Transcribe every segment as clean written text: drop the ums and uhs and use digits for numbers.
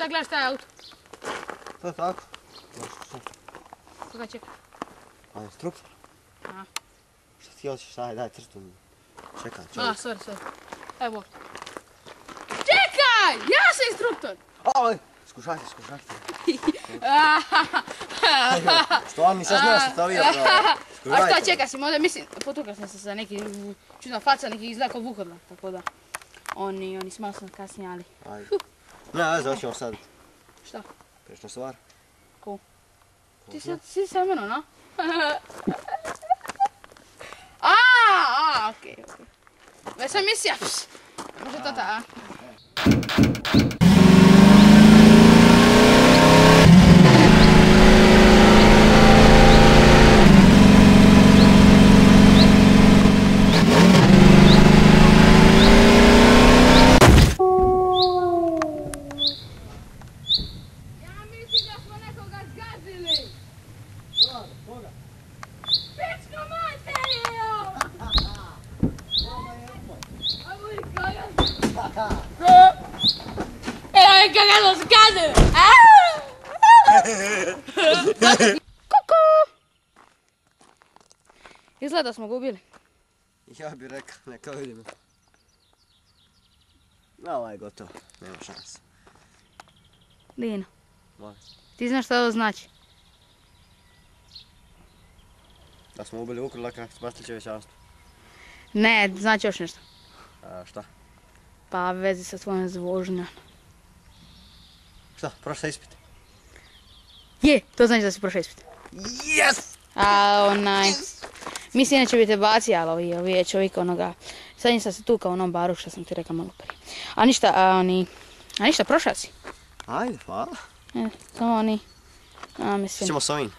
Sad gledaš taj auto. To je tako. Koga čeka? A instruktor? Aha. Šta ti hoćeš? Daj crtu. Čekaj, A, čovjek. sorry. Evo. Čekaj! Ja sam instruktor! Oj! Skušajte. Stvarno nisam znao što to vidio. A šta čeka si, možda mislim, potukao sam se sa neki čudna faca, neki izgleda kao Vukodla, tako da. Oni su malo sam kasnije, ali. Ajde. Ne, veze, hoćemo sad. Šta? Prešna stvar. Ko? Ti si sa mnom, no? Okej. Već sam mislija, može to ta, a? Izgleda da smo gubili. Ja bih rekao, neka vidimo. Ovo je gotovo, nema šanse. Dino, Može. ti znaš šta ovo znači? Da smo ubili Vukodlaka, spastit će čovječanstvo. Ne, znači još nešto. Šta? Pa vezi sa tvojom zvožnjom. Šta, prošla ispit? Je, to znači da si prošao ispit. Yes! Mislim da će biti baci, ali ovi je čovjek onoga. Sad nisam se tukao u onom baru što sam ti rekao malo prije. A ništa, prošao si. Ajde, hvala. Samo oni, mislim. Ćemo s ovim.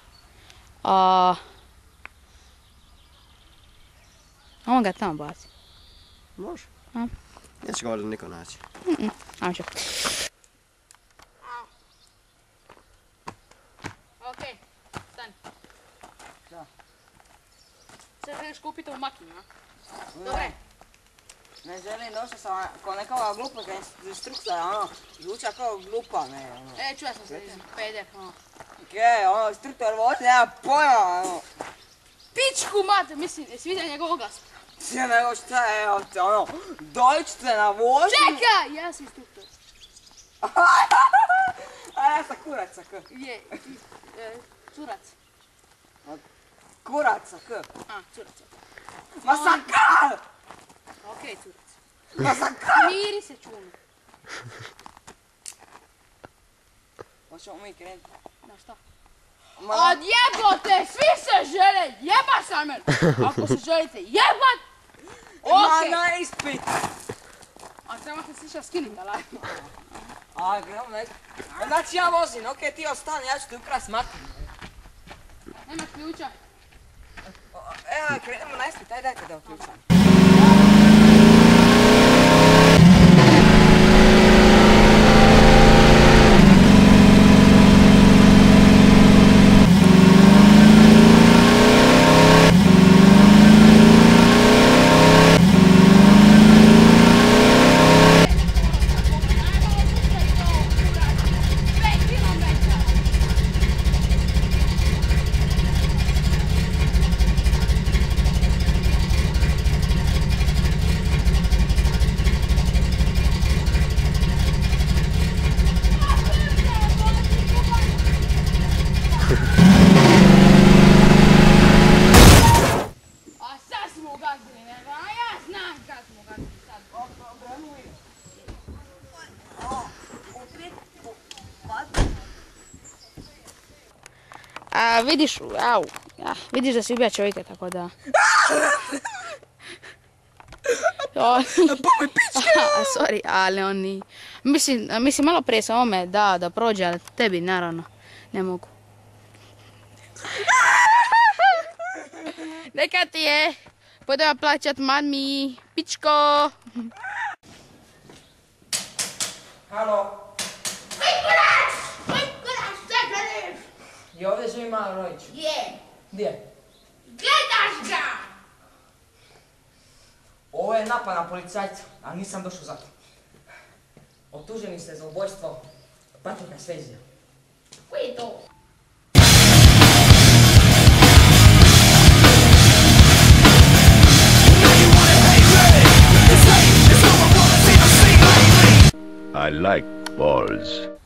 On ga tamo baci. Može. A? Neće ga ovdje niko naći. Ajmo će. Okej, stani. Da. Sad želiš kupiti u makinu, a? Dobre. Ne želim, došao sam kao neka ova glupa instruktora, ono, zvuča kao glupa, ne, ono. Čuo sam se, peder, ono. Ono, instruktor vozi, nema pojma, ono. Pičku mate, mislim, jesi vidio njegov oglas? Sve nego šta je, evo te, ono, dođite na vožnju. Čekaj, ja sam instruktor. A ja sam kuraca, k. Je, curac. Kuraca, k. Curac. Ma sam k! Okej, curac. Ma sam k! Miri se čunu. Hoćemo mi krenuti. Na šta? Ma, Odjebote, svi se žele jebat sa mene. Ako se želite jebat, okej. ma na ispit! A treba se sliša skinuti, ali? A, gremo na ispit. Znači ja vozim, okej, ti ostani, ja ću ti ukrast makinu. Nemaš ključa? Evo, krenemo na ispit, dajte da uključam. Vidiš da si ubija čovjeka, tako da... Pomoj pičke! Sorry, ali oni... Mislim, malo prije sam ovome da prođe, ali tebi naravno ne mogu. Neka ti je! Budem plaćat mami, pičko! Halo? Koji kurac, šta gledaš? I ovdje živi mali Rojić. Je, Gdje? gledaš ga! Ovo je napad na policajca, ali nisam došao za to. Optuženi ste za ubojstvo Patika Svezija. Koji je to? I like balls.